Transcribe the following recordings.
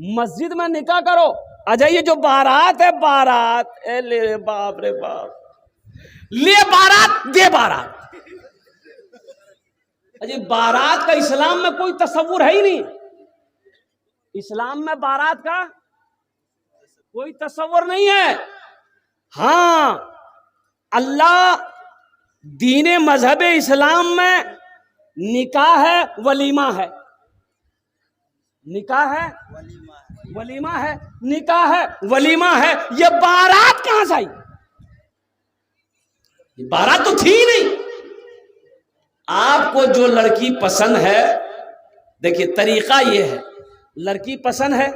مسجد میں نکاح کرو. اچھا یہ جو بارات ہے، بارات، اے لے باپ رے باپ، لے بارات دے بارات. اجی بارات کا اسلام میں کوئی تصور ہے ہی نہیں. اسلام میں بارات کا کوئی تصور نہیں ہے. ہاں اللہ دین مذہب اسلام میں نکاح ہے، ولیمہ ہے. نکاح ہے، ولیمہ ہے. نکاح ہے، ولیمہ ہے. یہ بارات کہاں سے آئی؟ یہ بارات تو تھی نہیں. آپ کو جو لڑکی پسند ہے، دیکھیے طریقہ یہ ہے، لڑکی پسند ہے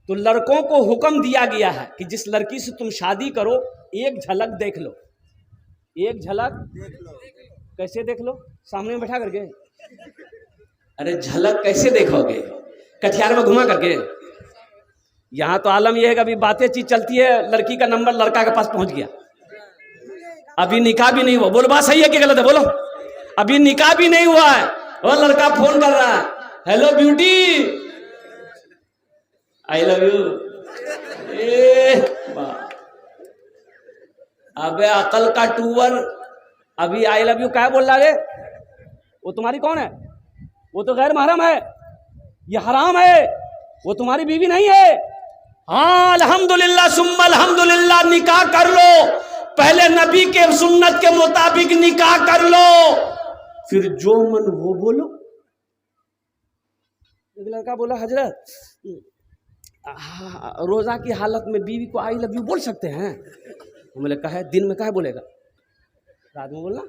تو لڑکوں کو حکم دیا گیا ہے کہ جس لڑکی سے تم شادی کرو ایک جھلک دیکھ لو. ایک جھلک دیکھ لو. کیسے دیکھ لو؟ سامنے میں بیٹھا کر کے. ارے جھلک کیسے دیکھو گے؟ کٹھیار میں گھما کر کے. یہاں تو عالم یہ ہے کہ ابھی باتیں چیز چلتی ہے، لڑکی کا نمبر لڑکا کے پاس پہنچ گیا، ابھی نکاح بھی نہیں ہوا. بولو بات صحیح ہے کہ غلط ہے؟ بولو. ابھی نکاح بھی نہیں ہوا ہے، وہ لڑکا فون کر رہا ہے، hello beauty, I love you. ابے عقل کا ٹور، ابھی آئی لو یو کیا بول رہا ہے؟ وہ تمہاری کون ہے؟ وہ تو غیر محرم ہے، یہ حرام ہے، وہ تمہاری بیوی نہیں ہے. ہاں الحمدللہ ثم الحمدللہ، نکاح کر لو. پہلے نبی کے سنت کے مطابق نکاح کر لو، پھر جو من وہ بولو. ایک لڑکا بولا حضرت روزہ کی حالت میں بیوی کو آئی لو یو بول سکتے ہیں؟ میں نے کہا ہے دن میں کہا بولے گا، رات میں بولنا.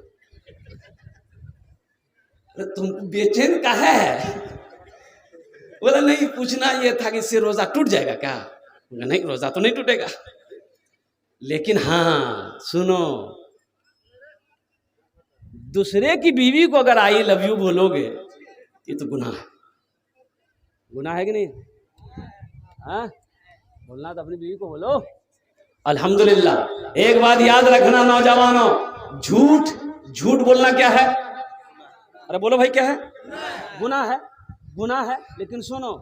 تم بے چین کا ہے؟ بولا نہیں، پوچھنا یہ تھا کہ اس سے روزہ ٹوٹ جائے گا کیا؟ نہیں روزہ تو نہیں ٹوٹے گا، لیکن ہاں سنو، دوسرے کی بیوی کو اگر آئی لو یو بولو گے یہ تو گناہ ہے. گناہ ہے کہ نہیں؟ ہاں بولنا تو اپنی بیوی کو بولو. الحمدللہ. ایک بات یاد رکھنا نوجوانوں، جھوٹ بولنا کیا ہے؟ ارے بولو بھائی کیا ہے؟ گناہ ہے. گناہ ہے، لیکن سنو،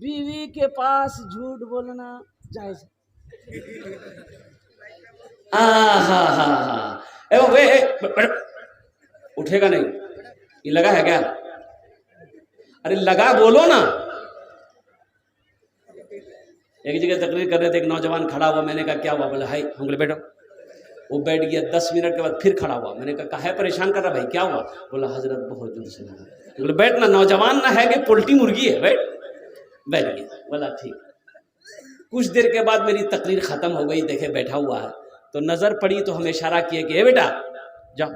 بیوی کے پاس جھوٹ بولنا جائز ہے. اٹھے گا نہیں، یہ لگا ہے کیا؟ ارے لگا بولو نا. ایک جگہ تقریر کر رہے تھے، ایک نوجوان کھڑا ہوا، میں نے کہا کیا ہوا؟ بولا ہائی. ہم بولے بیٹھو. وہ بیٹھ گیا، 10 منٹ کے بعد پھر کھڑا ہوا. میں نے کہا ہے پریشان کر رہا بھائی، کیا ہوا؟ بولا حضرت بہت دور سے لگا. بولے بیٹھنا، نوجوان نہ ہے کہ پولٹی مرغی ہے، بیٹھ گیا. بولا ٹھیک. کچھ دیر کے بعد میری تقریر ختم ہو گئی، دیکھے بیٹھا ہوا ہے تو نظر پڑی تو ہمیں اشارہ کیا کہ اے بیٹا جاؤ.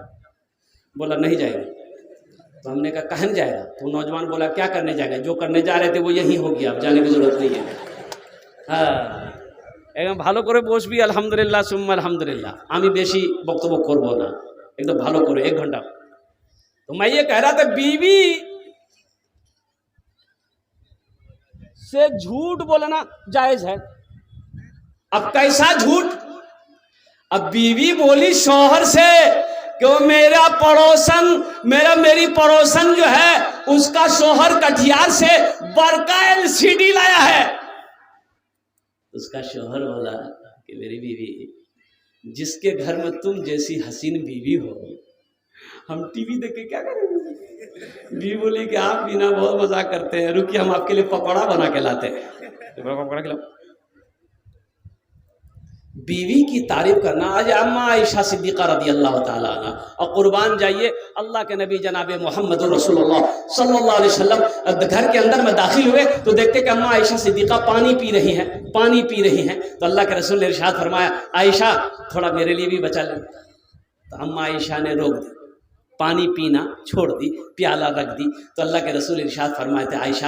بولا نہیں جائے گا. تو ہم نے کہا کہاں جائے گا؟ تو نوجوان بولا کیا کرنے جائے گا؟ جو کرنے جا رہے تھے وہ یہی ہو گیا، اب جانے کی ضرورت نہیں ہے. ہاں ایک دم بھالو کرے بوس بھی الحمدللہ ثم الحمدللہ. আমি বেশি বক্তব্য করব না, একদম ভালো করে 1 ঘন্টা. تو میں یہ کہہ رہا تھا بیوی سے جھوٹ بولنا جائز ہے. اب کیسا جھوٹ؟ اب بیوی بولی شوہر سے کہ وہ میری پڑوسن جو ہے اس کا شوہر کٹھیار سے برقع LCD لایا ہے. اس کا شوہر بولا کہ میری بیوی، جس کے گھر میں تم جیسی حسین بیوی ہو ہم ٹی وی دیکھ کے کیا کریں گے؟ بیوی بولی کہ آپ بینا بہت مزاق کرتے ہیں، رکیے ہم آپ کے لیے پکوڑا بنا کے لاتے ہیں. پکوڑا کھلاؤ. بیوی کی تعریف کرنا. آج اما عائشہ صدیقہ رضی اللہ تعالیٰ عنہ، اور قربان جائیے اللہ کے نبی جناب محمد رسول اللہ صلی اللہ علیہ وسلم گھر کے اندر میں داخل ہوئے تو دیکھتے کہ اما عائشہ صدیقہ پانی پی رہی ہیں. تو اللہ کے رسول نے ارشاد فرمایا عائشہ تھوڑا میرے لیے بھی بچا لیں. تو اما عائشہ نے روک دی، پانی پینا چھوڑ دی، پیالہ رکھ دی. تو اللہ کے رسول ارشاد فرمائے تھے عائشہ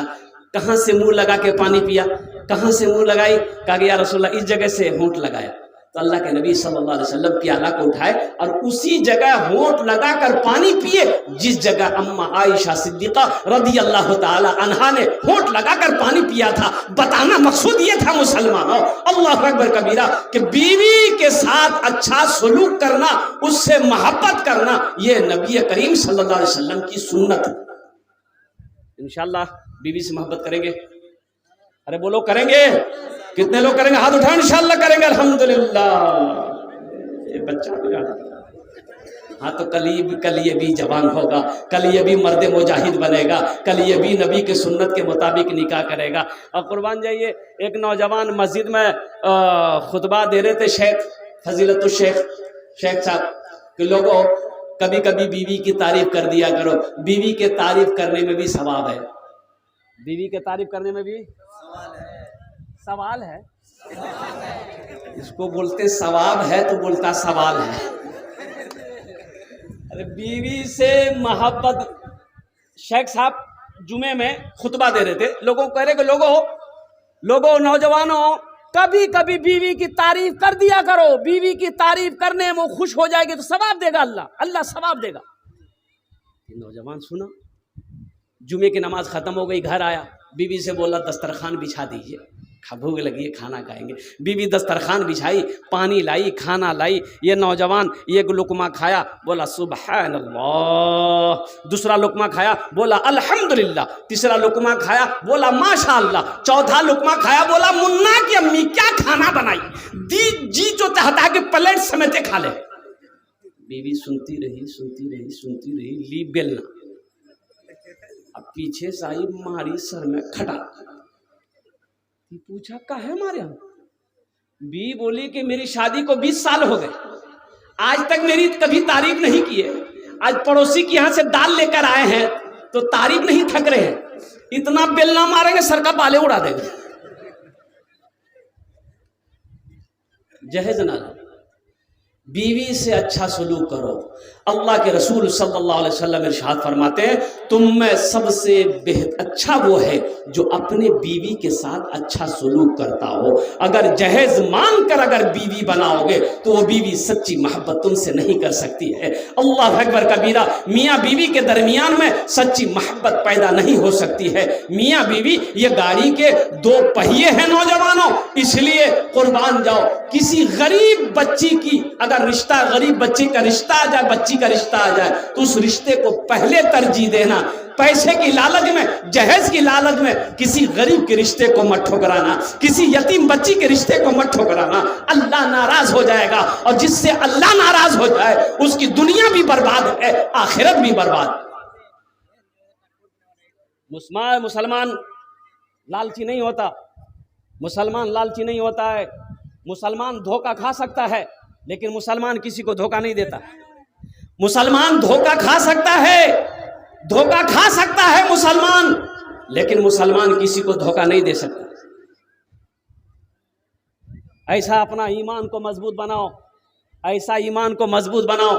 کہاں سے منہ لگا کے پانی پیا؟ کہاں سے منہ لگائی؟ کہا کہ یا رسول اللہ اس جگہ سے ہونٹ لگایا. تو اللہ کے نبی صلی اللہ علیہ وسلم پیالہ کو اٹھائے اور اسی جگہ ہونٹ لگا کر پانی پیے جس جگہ اما عائشہ صدیقہ رضی اللہ تعالی عنہا نے ہونٹ لگا کر پانی پیا تھا. بتانا مقصود یہ تھا مسلمانوں، اللہ اکبر کبیرہ، کہ بیوی کے ساتھ اچھا سلوک کرنا، اس سے محبت کرنا، یہ نبی کریم صلی اللہ علیہ وسلم کی سنت. انشاءاللہ بیوی سے محبت کریں گے. ارے بولو کریں گے؟ کتنے لوگ کریں گے؟ ہاتھ اٹھائیں، انشاءاللہ کریں گے الحمدللہ۔ یہ بچہ بھی یاد ہے۔ ہاں تو کل یہ بھی جوان ہوگا، کل یہ بھی مرد مجاہد بنے گا، کل یہ بھی نبی کے سنت کے مطابق نکاح کرے گا۔ اور قربان جائیے، ایک نوجوان مسجد میں خطبہ دے رہے تھے، شیخ فضیلت الشیخ شیخ صاحب، کہ لوگوں کبھی کبھی بیوی کی تعریف کر دیا کرو، بیوی کے تعریف کرنے میں بھی ثواب ہے۔ بیوی کے تعریف کرنے میں بھی سوال ہے، اس کو بولتے ثواب ہے تو بولتا سوال ہے۔ ارے بیوی سے محبت، شیخ صاحب جمعے میں خطبہ دے رہے تھے، لوگوں کو کہہ رہے کہ لوگوں نوجوانوں کبھی کبھی بیوی کی تعریف کر دیا کرو، بیوی کی تعریف کرنے میں خوش ہو جائے گی تو ثواب دے گا اللہ ثواب دے گا۔ نوجوان سنا، جمعے کی نماز ختم ہو گئی، گھر آیا، بیوی سے بولا دسترخوان بچھا دیجئے، بھوک لگی ہے کھانا کھائیں گے۔ بیوی دسترخوان بچھائی، پانی لائی، کھانا لائی، یہ نوجوان ایک لقمہ کھایا، بولا سبحان اللہ، دوسرا لقمہ کھایا، بولا الحمدللہ، تیسرا لقمہ کھایا، بولا ماشاءاللہ، چوتھا لقمہ کھایا، بولا منا کی امی کیا کھانا بنائی، جی جو چاہتا ہے کہ پلیٹ سمیتے کھا لے۔ بیوی سنتی رہی، لی بیلنا، اب پیچھے سے آئی، ماری سر میں کھٹا، پوچھا کہے مارے ہم؟ بی بولی کہ میری شادی کو 20 سال ہو گئے، آج تک میری کبھی تعریف نہیں کی ہے، آج پڑوسی کے یہاں سے دال لے کر آئے ہیں تو تعریف نہیں تھک رہے ہیں، اتنا بیلنا ماریں گے سر کا بالے اڑا دیں گے۔ جہیز نہ لو، بیوی سے اچھا سلوک کرو۔ اللہ کے رسول صلی اللہ علیہ وسلم ارشاد فرماتے ہیں، تم میں سب سے اچھا وہ ہے جو اپنے بیوی کے ساتھ اچھا سلوک کرتا ہو۔ اگر جہیز مانگ کر اگر بیوی بناؤ گے تو وہ بیوی سچی محبت تم سے نہیں کر سکتی ہے۔ اللہ اکبر کبیرہ، میاں بیوی کے درمیان میں سچی محبت پیدا نہیں ہو سکتی ہے۔ میاں بیوی یہ گاڑی کے 2 پہیے ہیں نوجوانوں، اس لیے قربان جاؤ، کسی غریب بچی کی اگر رشتہ، غریب بچی کا رشتہ آ جائے، بچی کا رشتہ آ جائے تو اس رشتے کو پہلے ترجیح دینا۔ پیسے کی لالچ میں، جہیز کی لالچ میں کسی غریب کے رشتے کو مت ٹھکرانا، کسی یتیم بچی کے رشتے کو مت ٹھکرانا، اللہ ناراض ہو جائے گا، اور جس سے اللہ ناراض ہو جائے اس کی دنیا بھی برباد ہے، آخرت بھی برباد۔ مسلمان لالچی نہیں ہوتا، مسلمان لالچی نہیں ہوتا ہے، مسلمان دھوکہ کھا سکتا ہے لیکن مسلمان کسی کو دھوکہ نہیں دیتا۔ مسلمان دھوکہ کھا سکتا ہے، دھوکہ کھا سکتا ہے مسلمان، لیکن مسلمان کسی کو دھوکہ نہیں دے سکتا۔ ایسا اپنا ایمان کو مضبوط بناؤ، ایسا ایمان کو مضبوط بناؤ۔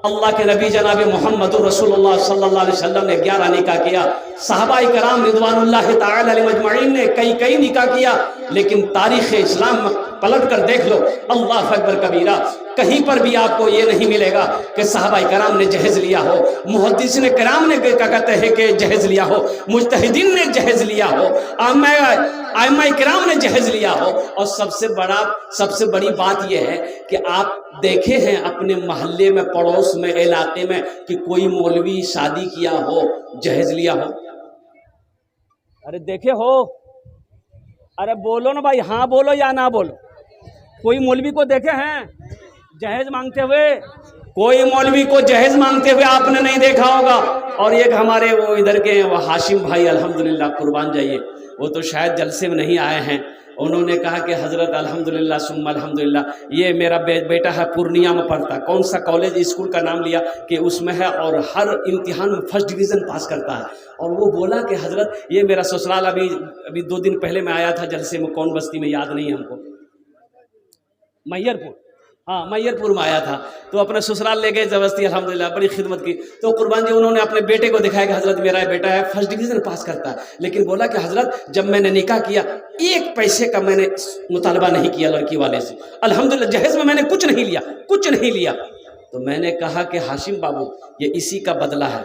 اللہ کے نبی جناب محمد رسول اللہ صلی اللہ علیہ وسلم نے 11 نکاح کیا، صحابہ کرام رضوان اللہ تعالی علیہ مجمعین نے کئی نکاح کیا، لیکن تاریخ اسلام میں پلٹ کر دیکھ لو، اللہ اکبر کبیرہ، کہیں پر بھی آپ کو یہ نہیں ملے گا کہ صحابہ کرام نے جہیز لیا ہو، محدثین کرام نے کیا کہتے ہیں کہ جہیز لیا ہو، مجتہدین نے جہیز لیا ہو، ائمہ کرام نے جہیز لیا ہو۔ اور سب سے بڑی بات یہ ہے کہ آپ دیکھے ہیں اپنے محلے میں، پڑوس میں، علاقے میں کہ کوئی مولوی شادی کیا ہو، جہیز لیا ہو؟ ارے دیکھے ہو؟ ارے بولو نا بھائی، ہاں بولو یا نہ بولو۔ کوئی مولوی کو دیکھے ہیں جہیز مانگتے ہوئے؟ کوئی مولوی کو جہیز مانگتے ہوئے آپ نے نہیں دیکھا ہوگا۔ اور ایک ہمارے وہ ادھر کے وہ ہاشم بھائی، الحمدللہ قربان جائیے، وہ تو شاید جلسے میں نہیں آئے ہیں، انہوں نے کہا کہ حضرت الحمدللہ ثم الحمدللہ، یہ میرا بیٹا ہے پورنیہ میں پڑھتا، کون سا کالج اسکول کا نام لیا کہ اس میں ہے، اور ہر امتحان میں فرسٹ ڈویژن پاس کرتا ہے۔ اور وہ بولا کہ حضرت یہ میرا سسرال ابھی 2 دن پہلے میں آیا تھا جلسے میں، کون بستی میں یاد نہیں ہے ہم کو، میئر پور، ہاں میئر پور میں آیا تھا، تو اپنے سسرال لے گئے زبردستی، الحمدللہ بڑی خدمت کی۔ تو قربان جی انہوں نے اپنے بیٹے کو دکھایا کہ حضرت میرا بیٹا ہے فرسٹ ڈویژن پاس کرتا ہے، لیکن بولا کہ حضرت جب میں نے نکاح کیا 1 پیسے کا میں نے مطالبہ نہیں کیا لڑکی والے سے، الحمدللہ جہیز میں نے کچھ نہیں لیا۔ تو میں نے کہا کہ ہاشم بابو، یہ اسی کا بدلہ ہے،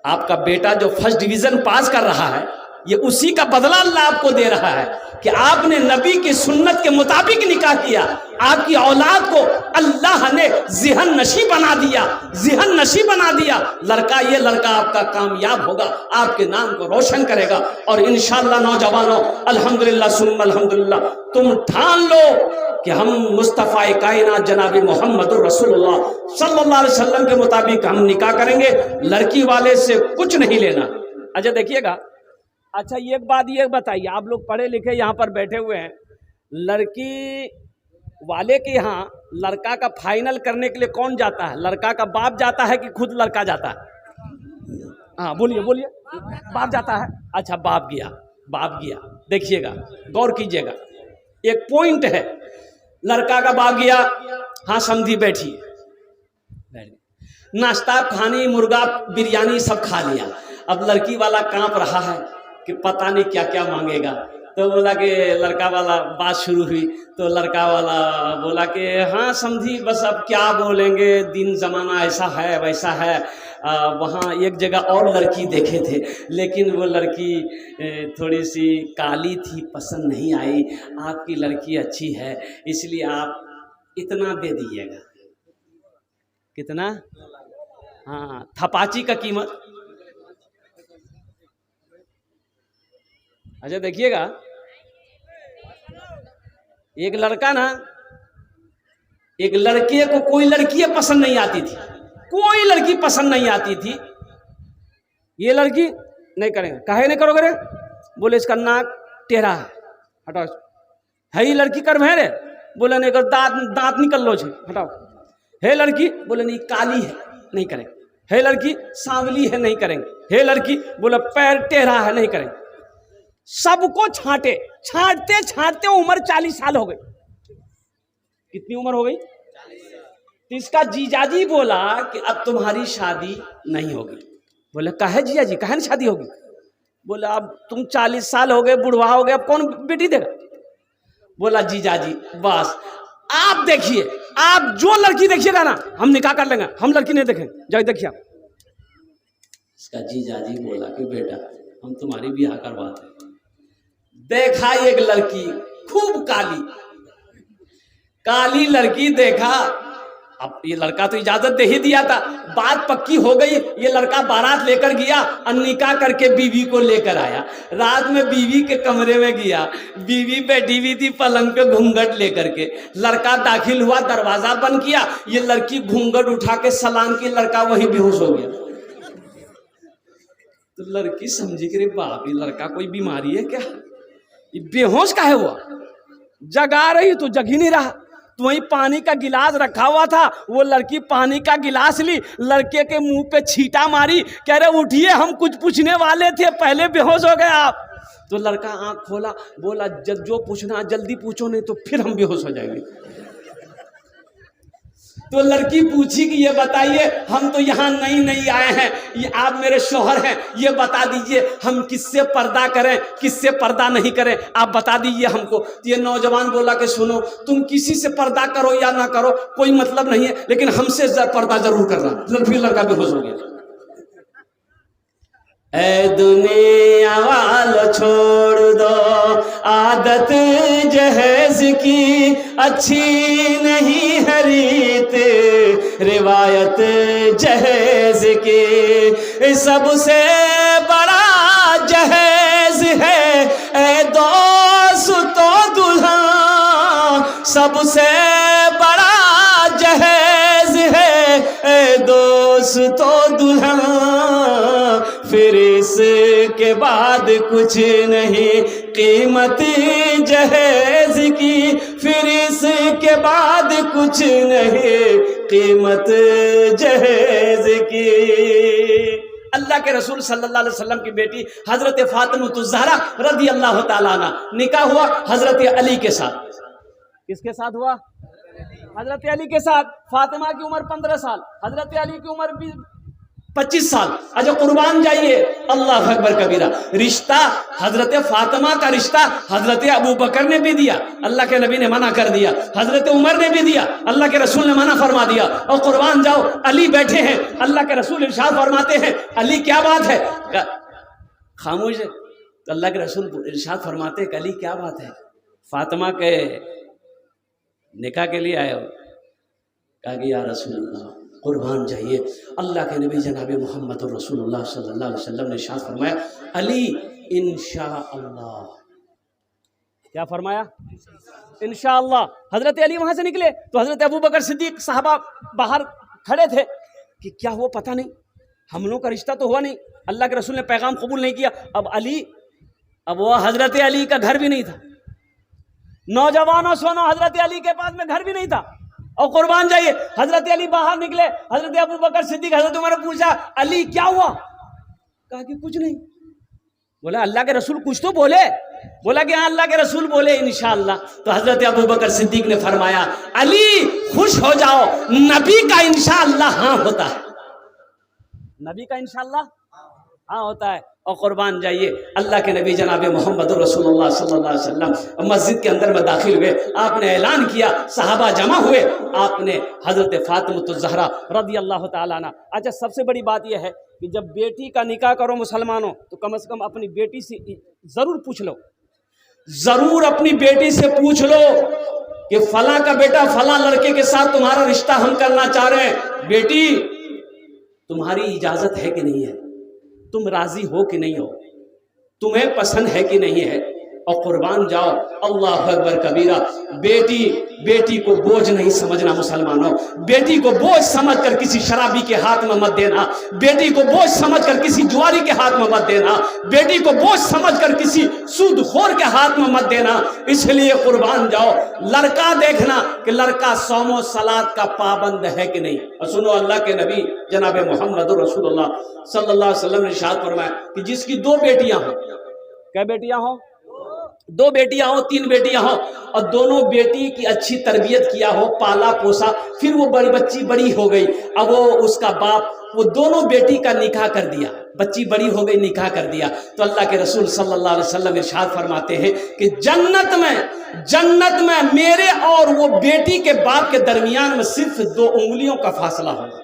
آپ کا بیٹا جو فرسٹ ڈویژن پاس کر رہا ہے یہ اسی کا بدلہ اللہ آپ کو دے رہا ہے کہ آپ نے نبی کی سنت کے مطابق نکاح کیا، آپ کی اولاد کو اللہ نے ذہن نشیں بنا دیا، ذہن نشیں بنا دیا۔ یہ لڑکا آپ کا کامیاب ہوگا، آپ کے نام کو روشن کرے گا، اور انشاءاللہ نوجوانوں الحمدللہ ثم الحمدللہ تم ٹھان لو کہ ہم مصطفیٰ کائنات جناب محمد رسول اللہ صلی اللہ علیہ وسلم کے مطابق ہم نکاح کریں گے، لڑکی والے سے کچھ نہیں لینا۔ اچھا دیکھیے گا، اچھا ایک بات یہ بتائیے، آپ لوگ پڑھے لکھے یہاں پر بیٹھے ہوئے ہیں، لڑکی والے کے یہاں لڑکا کا فائنل کرنے کے لیے کون جاتا ہے؟ لڑکا کا باپ جاتا ہے کہ خود لڑکا جاتا ہے؟ ہاں بولیے بولیے، باپ جاتا ہے۔ اچھا باپ گیا، دیکھیے گا، غور کیجئے گا، ایک پوائنٹ ہے، لڑکا کا باپ گیا، ہاں سمدھی بیٹھی، ناشتہ کھانے مرغا بریانی سب کھا لیا، اب لڑکی والا کانپ رہا ہے کہ پتہ نہیں کیا کیا مانگے گا، تو بولا کہ لڑکا والا بات شروع ہوئی تو لڑکا والا بولا کہ ہاں سمجھی بس اب کیا بولیں گے، دن زمانہ ایسا ہے ویسا ہے، وہاں ایک جگہ اور لڑکی دیکھے تھے لیکن وہ لڑکی تھوڑی سی کالی تھی، پسند نہیں آئی، آپ کی لڑکی اچھی ہے اس لیے آپ اتنا دے دیجیے گا۔ کتنا؟ ہاں تھپاچی کا قیمت۔ اچھا دیکھیے گا، ایک لڑکا نا، ایک لڑکے کو کوئی لڑکی پسند نہیں آتی تھی، کوئی لڑکی پسند نہیں آتی تھی، یہ لڑکی نہیں کریں گے، کہے نہیں کرو گے، بولے اس کا ناک ٹیڑھا ہے، ہٹاؤ، ہے یہ لڑکی کر بھیرے، بولے نہیں کر، دانت نکل لو چھے، ہٹاؤ، ہے لڑکی، بولے نہیں کالی ہے نہیں کریں گے، ہے لڑکی سانولی ہے نہیں کریں گے، ہے لڑکی بولے پیر ٹیڑھا ہے نہیں کریں گے، سب کو چھانٹتے چھانٹتے عمر 40 سال ہو گئی۔ کتنی عمر ہو گئی؟ تو اس کا جیجا جی بولا کہ اب تمہاری شادی نہیں ہوگی۔ بولے کہے جیجا جی کہے نہیں شادی ہوگی؟ بولا اب تم 40 سال ہو گئے، بڑھوا ہو گئے، اب کون بیٹی دے گا؟ بولا جیجا جی بس آپ دیکھیے، آپ جو لڑکی دیکھیے گا نا ہم نکاح کر لیں گے، ہم لڑکی نہیں دیکھیں، جا دیکھیے آپ۔ اس کا جیجا جی بولا کہ بیٹا ہم تمہاری بیاہ کرواتے ہیں۔ دیکھا ایک لڑکی خوب کالی لڑکی دیکھا، اب یہ لڑکا تو اجازت دے ہی دیا تھا، بات پکی ہو گئی، یہ لڑکا بارات لے کر گیا اور نکاح کر کے بیوی کو لے کر آیا، رات میں بیوی کے کمرے میں گیا، بیوی بیٹھی ہوئی تھی پلنگ پہ گھونگھٹ لے کر کے، لڑکا داخل ہوا، دروازہ بند کیا، یہ لڑکی گھونگھٹ اٹھا کے سلام کی، لڑکا وہی بے ہوش ہو گیا۔ تو لڑکی سمجھی کہ باپ یہ لڑکا کوئی بیماری ہے کیا، یہ بے ہوش کا ہے، ہوا جگا رہی تو جگ ہی نہیں رہا، تو وہیں پانی کا گلاس رکھا ہوا تھا، وہ لڑکی پانی کا گلاس لی، لڑکے کے منہ پہ چھینٹا ماری، کہہ رہے اٹھیے ہم کچھ پوچھنے والے تھے، پہلے بے ہوش ہو گئے آپ۔ تو لڑکا آنکھ کھولا، بولا جو پوچھنا جلدی پوچھو نہیں تو پھر ہم بے ہوش ہو جائیں گے۔ تو لڑکی پوچھی کہ یہ بتائیے ہم تو یہاں نئی آئے ہیں، یہ آپ میرے شوہر ہیں، یہ بتا دیجئے ہم کس سے پردہ کریں کس سے پردہ نہیں کریں، آپ بتا دیجئے ہم کو۔ یہ نوجوان بولا کہ سنو تم کسی سے پردہ کرو یا نہ کرو کوئی مطلب نہیں ہے، لیکن ہم سے پردہ ضرور کرنا۔ پھر لڑکا بے ہوش ہو گیا۔ اے دنیا والو چھوڑ دو عادت جہیز کی، اچھی نہیں ہے ریت روایت جہیز کی، سب سے بڑا جہیز ہے اے دوستو دلہن، سب سے بڑا جہیز ہے اے دوستو دلہن، پھر اس کے بعد کچھ نہیں قیمت جہیز کی، پھر اس کے بعد کچھ نہیں قیمت جہیز کی۔ اللہ کے رسول صلی اللہ علیہ وسلم کی بیٹی حضرت فاطمہ الزہرا رضی اللہ تعالیٰ عنہ، نکاح ہوا حضرت علی کے ساتھ۔ کس کے ساتھ ہوا؟ حضرت علی کے ساتھ۔ فاطمہ کی عمر 15 سال، حضرت علی کی عمر 25 سال۔ اچھا قربان جائیے، اللہ اکبر کبیرہ۔ رشتہ حضرت فاطمہ کا رشتہ حضرت ابو بکر نے بھی دیا، اللہ کے نبی نے منع کر دیا، حضرت عمر نے بھی دیا، اللہ کے رسول نے منع فرما دیا، اور قربان جاؤ علی بیٹھے ہیں، اللہ کے رسول ارشاد فرماتے ہیں علی کیا بات ہے، خاموش ہے، تو اللہ کے رسول ارشاد فرماتے کہ علی کیا بات ہے، فاطمہ کے نکاح کے لیے آئے ہو؟ کہا کہ یا رسول اللہ قربان جائیے، اللہ کے نبی جناب محمد رسول اللہ صلی اللہ علیہ وسلم نے ارشاد فرمایا علی انشاءاللہ. کیا فرمایا؟ انشاءاللہ. حضرت علی وہاں سے نکلے تو حضرت ابو بکر صدیق صحابہ باہر کھڑے تھے کہ کیا ہوا پتہ نہیں، ہم لوگوں کا رشتہ تو ہوا نہیں، اللہ کے رسول نے پیغام قبول نہیں کیا. اب وہ حضرت علی کا گھر بھی نہیں تھا. نوجوانوں سنو، حضرت علی کے پاس میں گھر بھی نہیں تھا. اور قربان جائیے حضرت علی باہر نکلے، حضرت ابو بکر صدیق حضرت عمر نے پوچھا علی کیا ہوا؟ کہا کہ کچھ نہیں. بولا اللہ کے رسول کچھ تو بولے. بولا کہ ہاں اللہ کے رسول بولے انشاءاللہ. تو حضرت ابو بکر صدیق نے فرمایا علی خوش ہو جاؤ، نبی کا انشاءاللہ ہاں ہوتا ہے. نبی کا انشاءاللہ ہاں ہوتا ہے. اور قربان جائیے اللہ کے نبی جناب محمد رسول اللہ صلی اللہ علیہ وسلم مسجد کے اندر میں داخل ہوئے، آپ نے اعلان کیا، صحابہ جمع ہوئے، آپ نے حضرت فاطمہ الزہرا رضی اللہ تعالیٰ عنہ. اچھا سب سے بڑی بات یہ ہے کہ جب بیٹی کا نکاح کرو مسلمانوں تو کم از کم اپنی بیٹی سے ضرور پوچھ لو، ضرور اپنی بیٹی سے پوچھ لو کہ فلاں کا بیٹا فلاں لڑکے کے ساتھ تمہارا رشتہ ہم کرنا چاہ رہے ہیں، بیٹی تمہاری اجازت ہے کہ نہیں ہے، تم راضی ہو کہ نہیں ہو، تمہیں پسند ہے کہ نہیں ہے. اور قربان جاؤ اللہ اکبر کبیرہ. بیٹی کو بوجھ نہیں سمجھنا مسلمانوں. بیٹی کو بوجھ سمجھ کر کسی شرابی کے ہاتھ میں مت دینا، بیٹی کو بوجھ سمجھ کر کسی جواری کے ہاتھ میں مت دینا، بیٹی کو بوجھ سمجھ کر کسی سود خور کے ہاتھ میں مت دینا. اس لیے قربان جاؤ لڑکا دیکھنا کہ لڑکا صوم و صلات کا پابند ہے کہ نہیں. اور سنو اللہ کے نبی جناب محمد رسول اللہ صلی اللہ علیہ وسلم نے ارشاد فرمایا کہ جس کی 2 بیٹیاں ہوں، کیا بیٹیاں ہوں؟ 2 بیٹیاں ہوں، 3 بیٹیاں ہوں، اور دونوں بیٹی کی اچھی تربیت کیا ہو، پالا پوسا، پھر وہ بچی بڑی ہو گئی، اب وہ اس کا باپ وہ دونوں بیٹی کا نکاح کر دیا، بچی بڑی ہو گئی نکاح کر دیا، تو اللہ کے رسول صلی اللہ علیہ وسلم ارشاد فرماتے ہیں کہ جنت میں میرے اور وہ بیٹی کے باپ کے درمیان میں صرف 2 انگلیوں کا فاصلہ ہوگا.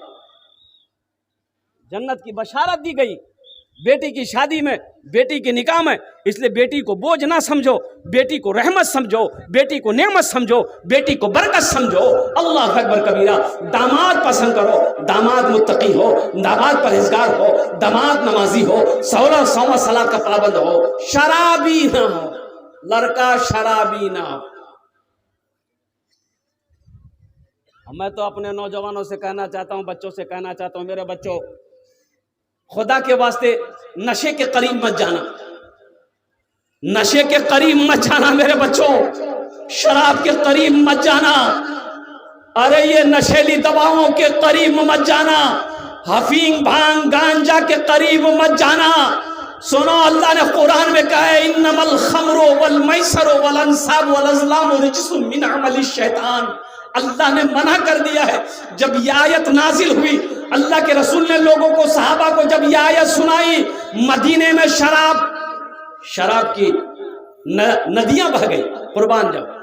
جنت کی بشارت دی گئی بیٹی کی شادی میں، بیٹی کے نکاح میں. اس لیے بیٹی کو بوجھ نہ سمجھو، بیٹی کو رحمت سمجھو، بیٹی کو نعمت سمجھو، بیٹی کو برکت سمجھو. اللہ اکبر کبیرہ. داماد پسند کرو، داماد متقی ہو، داماد پرہیزگار ہو، داماد نمازی ہو، صوم و صلات کا پابند ہو، شرابی نہ ہو، لڑکا شرابی نہ ہو. میں تو اپنے نوجوانوں سے کہنا چاہتا ہوں، بچوں سے کہنا چاہتا ہوں، میرے بچوں خدا کے واسطے نشے کے قریب مت جانا، نشے کے قریب مت جانا میرے بچوں، شراب کے قریب مت جانا، ارے یہ نشیلی دواؤں کے قریب مت جانا، حفیظ بھانگ گانجا کے قریب مت جانا. سنو اللہ نے قرآن میں کہا ہے انما الخمر والمیسر والانصاب والازلام رجس من عمل الشیطان. اللہ نے منع کر دیا ہے. جب یہ آیت نازل ہوئی اللہ کے رسول نے لوگوں کو، صحابہ کو جب یہ آیت سنائی، مدینے میں شراب کی ندیاں بہہ گئی. قربان جب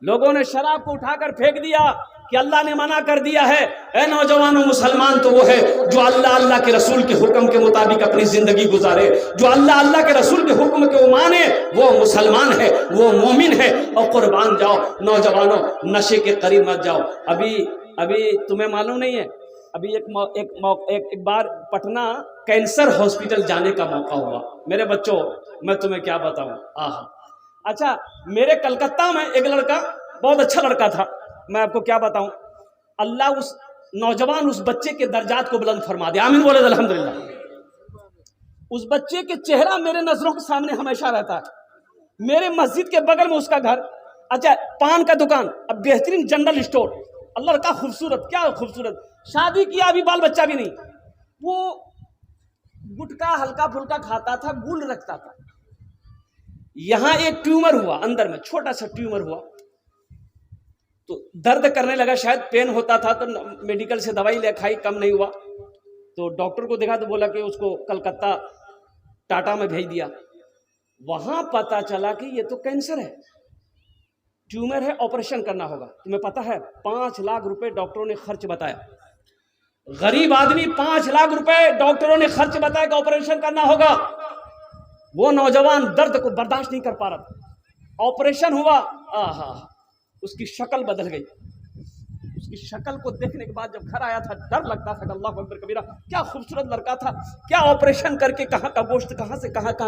لوگوں نے شراب کو اٹھا کر پھینک دیا کہ اللہ نے منع کر دیا ہے. اے نوجوانوں مسلمان تو وہ ہے جو اللہ کے رسول کے حکم کے مطابق اپنی زندگی گزارے، جو اللہ کے رسول کے حکم کو مانے، وہ مسلمان ہے، وہ مومن ہے. اور قربان جاؤ نوجوانوں نشے کے قریب مت جاؤ. ابھی تمہیں معلوم نہیں ہے، ابھی ایک بار پٹنہ کینسر ہاسپٹل جانے کا موقع ہوا. میرے بچوں میں تمہیں کیا بتاؤں. اچھا میرے کلکتہ میں ایک لڑکا، بہت اچھا لڑکا تھا، میں آپ کو کیا بتاؤں. اللہ اس نوجوان اس بچے کے درجات کو بلند فرما دے. آمین بولے الحمدللہ. اس بچے کے چہرہ میرے نظروں کے سامنے ہمیشہ رہتا ہے. میرے مسجد کے بغل میں اس کا گھر. اچھا پان کا دکان، اب بہترین جنرل اسٹور. اللہ کا خوبصورت، کیا خوبصورت. شادی کیا ابھی بال بچہ بھی نہیں. وہ گٹکا ہلکا پھلکا کھاتا تھا، گل رکھتا تھا. یہاں ایک ٹیومر ہوا اندر میں، چھوٹا سا ٹیومر ہوا تو درد کرنے لگا، شاید پین ہوتا تھا تو میڈیکل سے دوائی لے کھائی، کم نہیں ہوا تو ڈاکٹر کو دیکھا تو بولا کہ اس کو کلکتہ ٹاٹا میں بھیج دیا. وہاں پتا چلا کہ یہ تو کینسر ہے، ٹیومر ہے، آپریشن کرنا ہوگا. تمہیں پتا ہے 5 لاکھ روپے ڈاکٹروں نے خرچ بتایا. غریب آدمی 5 لاکھ روپے ڈاکٹروں نے خرچ بتایا کہ آپریشن کرنا ہوگا. وہ نوجوان درد کو برداشت نہیں کر پا رہا تھا، آپریشن ہوا، آہا اس کی شکل بدل گئی. اس کی شکل کو دیکھنے کے بعد جب گھر آیا تھا ڈر لگتا تھا کہ اللہ اکبر کبیرہ، کیا خوبصورت لڑکا تھا، کیا آپریشن کر کے کہاں کا گوشت کہاں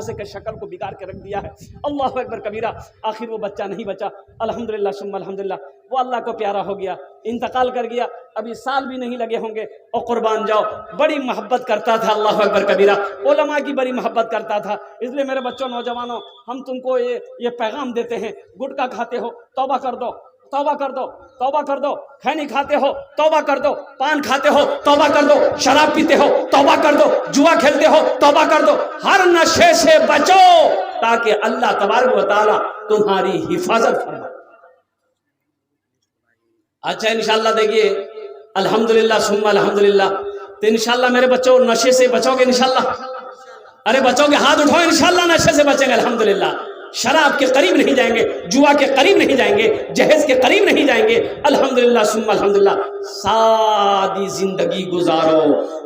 سے شکل کو بگاڑ کے رکھ دیا ہے، اللہ اکبر کبیرہ. آخر وہ بچہ نہیں بچا، الحمدللہ ثم الحمدللہ، وہ اللہ کو پیارا ہو گیا، انتقال کر گیا. ابھی سال بھی نہیں لگے ہوں گے. اور قربان جاؤ، بڑی محبت کرتا تھا، اللہ اکبر کبیرہ، علماء کی بڑی محبت کرتا تھا. اس لیے میرے بچوں، نوجوانوں، ہم تم کو یہ پیغام دیتے ہیں، گٹکا کھاتے ہو توبہ کر دو، توبہ کر دو، توبہ کر دو. کھینی کھاتے ہو توبہ کر دو، پان کھاتے ہو توبہ کر دو، شراب پیتے ہو توبہ کر دو، جوا کھیلتے ہو توبہ کر دو. ہر نشے سے بچو تاکہ اللہ تبارک و تعالی تمہاری حفاظت فرمائے. اچھا انشاءاللہ دیکھیے، الحمدللہ ثم الحمدللہ. تو انشاءاللہ میرے بچوں نشے سے بچو گے انشاءاللہ؟ ارے بچوں کے ہاتھ اٹھاؤ، انشاءاللہ نشے سے بچیں گے الحمدللہ. شراب کے قریب نہیں جائیں گے، جوا کے قریب نہیں جائیں گے، جہیز کے قریب نہیں جائیں گے، الحمدللہ ثم الحمدللہ. سادی زندگی گزارو،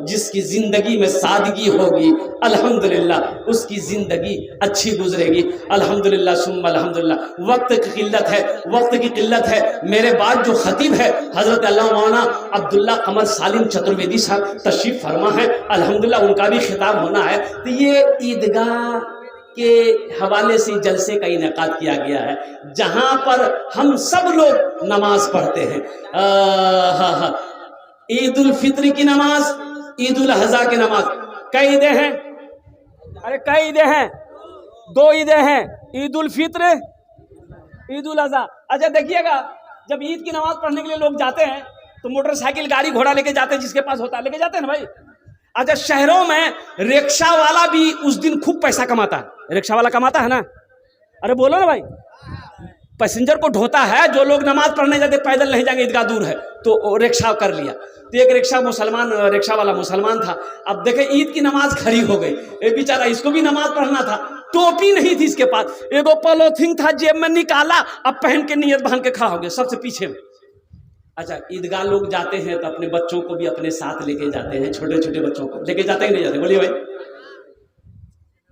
جس کی زندگی میں سادگی ہوگی الحمدللہ اس کی زندگی اچھی گزرے گی، الحمدللہ ثم الحمدللہ. وقت کی قلت ہے، وقت کی قلت ہے. میرے بعد جو خطیب ہے حضرت علامہ مولانا عبداللہ قمر سالم چترویدی صاحب تشریف فرما ہے، الحمدللہ ان کا بھی خطاب ہونا ہے. تو یہ عیدگاہ کے حوالے سے جلسے کا انعقاد کیا گیا ہے، جہاں پر ہم سب لوگ نماز پڑھتے ہیں. عید الفطر کی نماز، عید الاضحیٰ کی نماز. کئی عیدیں ہیں؟ ارے کئی عیدیں ہیں؟ 2 عیدیں ہیں، عید الفطر، عید الاضحیٰ. اچھا دیکھیے گا، جب عید کی نماز پڑھنے کے لیے لوگ جاتے ہیں تو موٹر سائیکل گاڑی گھوڑا لے کے جاتے ہیں، جس کے پاس ہوتا ہے لے کے جاتے ہیں نا بھائی. اچھا شہروں میں رکشہ والا بھی اس دن خوب پیسہ کماتا ہے، رکشہ والا کماتا ہے نا؟ ارے بولو نا بھائی. پیسنجر کو ڈھوتا ہے، جو لوگ نماز پڑھنے جاتے پیدل نہیں جائیں گے، عیدگاہ دور ہے تو رکشہ کر لیا. تو ایک رکشہ والا مسلمان تھا. اب دیکھیں عید کی نماز کھڑی ہو گئی، ایک بیچارہ اس کو بھی نماز پڑھنا تھا، ٹوپی نہیں تھی اس کے پاس، ایک پولیتھین تھا جیب میں نکالا، اب پہن کے نیت باندھ کے کھڑا ہو گیا سب سے پیچھے میں. اچھا عیدگاہ لوگ جاتے ہیں تو اپنے بچوں کو بھی اپنے ساتھ لے کے جاتے ہیں، چھوٹے چھوٹے بچوں کو لے کے جاتے ہیں نہیں جاتے؟ بولیے بھائی.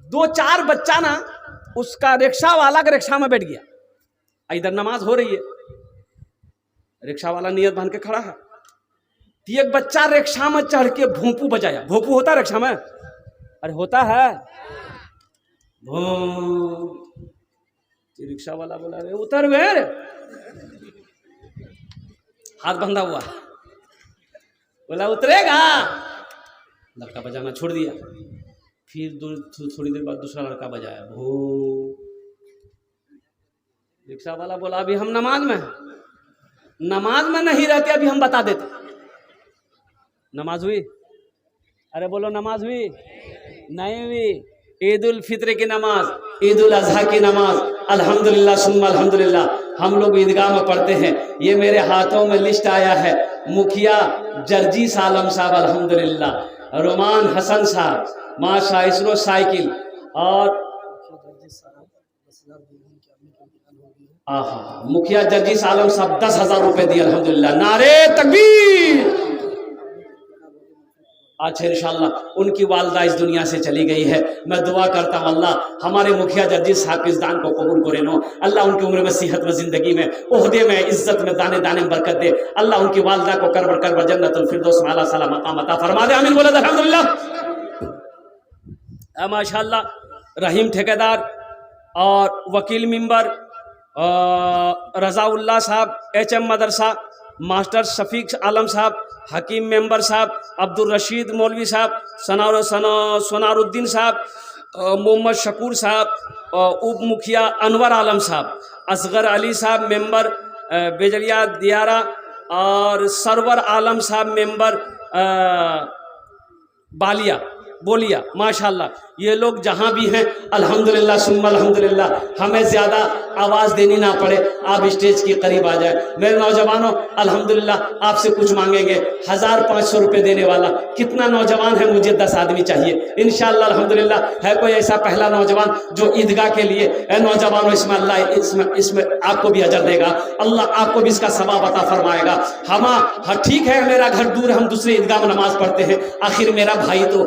2-4 بچہ نا اس کا رکشہ والا کے رکشہ میں بیٹھ گیا، ادھر نماز ہو رہی ہے، رکشہ والا نیت باندھ کے کھڑا ہے. ایک بچہ رکشہ میں چڑھ کے بھونپو بجایا. بھونپو ہوتا ہے رکشہ میں؟ ارے ہوتا ہے. رکشہ والا بولا اتر گئے، ہاتھ بندھا ہوا، بولا اترے گا. لڑکا بجانا چھوڑ دیا. پھر تھوڑی دیر بعد دوسرا لڑکا بجایا. رکشہ والا بولا ابھی ہم نماز میں نہیں رہتے، ابھی ہم بتا دیتے. نماز ہوئی؟ ارے بولو نماز ہوئی؟ نہیں ہوئی. عید الفطر کی نماز، عید الاضحیٰ کی نماز، الحمدللہ ثم الحمدللہ ہم لوگ عیدگاہ میں پڑھتے ہیں. یہ میرے ہاتھوں میں لسٹ آیا ہے. مکھیا جرجیس عالم صاحب الحمدللہ، رومان حسن صاحب ماشاء اسرو سائیکل، اور مکھیا جرجیس عالم صاحب 10,000 روپے دیے الحمدللہ. نعرے تکبیر. اچھا انشاءاللہ ان کی والدہ اس دنیا سے چلی گئی ہے. میں دعا کرتا ہوں اللہ ہمارے مکھیا جرجیس صاحب کے اس دان کو قبول کرے نو. اللہ ان کی عمر میں، صحت میں، زندگی میں، عہدے میں، عزت میں، دانے دانے میں برکت دے. اللہ ان کی والدہ کو کربر کربر جنت الفردوس میں اعلیٰ سلام مقام عطا فرما دے. آمین بولے الحمدللہ. ماشاءاللہ رحیم ٹھیکیدار اور وکیل ممبر رضا اللہ صاحب، HM مدرسہ، ماسٹر شفیق عالم صاحب، حکیم ممبر صاحب، عبد الرشید مولوی صاحب، سنار الدین صاحب، محمد شکور صاحب، اپ مکھیا انور عالم صاحب، اصغر علی صاحب ممبر بیجلیا دیارہ، اور سرور عالم صاحب ممبر بولیا. ماشاءاللہ یہ لوگ جہاں بھی ہیں الحمدللہ ثم الحمدللہ، ہمیں زیادہ آواز دینی نہ پڑے، آپ اسٹیج کے قریب آ جائیں. میرے نوجوانوں الحمدللہ آپ سے کچھ مانگیں گے. 1500 روپے دینے والا کتنا نوجوان ہے؟ مجھے 10 آدمی چاہیے انشاءاللہ. الحمدللہ ہے کوئی ایسا پہلا نوجوان جو عیدگاہ کے لیے؟ اے نوجوانوں اس میں اللہ اس میں آپ کو بھی اجر دے گا، اللہ آپ کو بھی اس کا ثواب عطا فرمائے گا. ہاں ٹھیک ہے میرا گھر دور ہے، ہم دوسرے عیدگاہ میں نماز پڑھتے ہیں، آخر میرا بھائی تو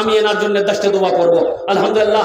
আমি এনার জন্য 10টা দোয়া করব। আলহামদুলিল্লাহ,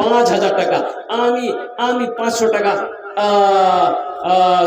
5000 টাকা। আমি 500 টাকা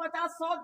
50-100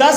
10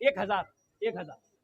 1000.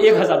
1000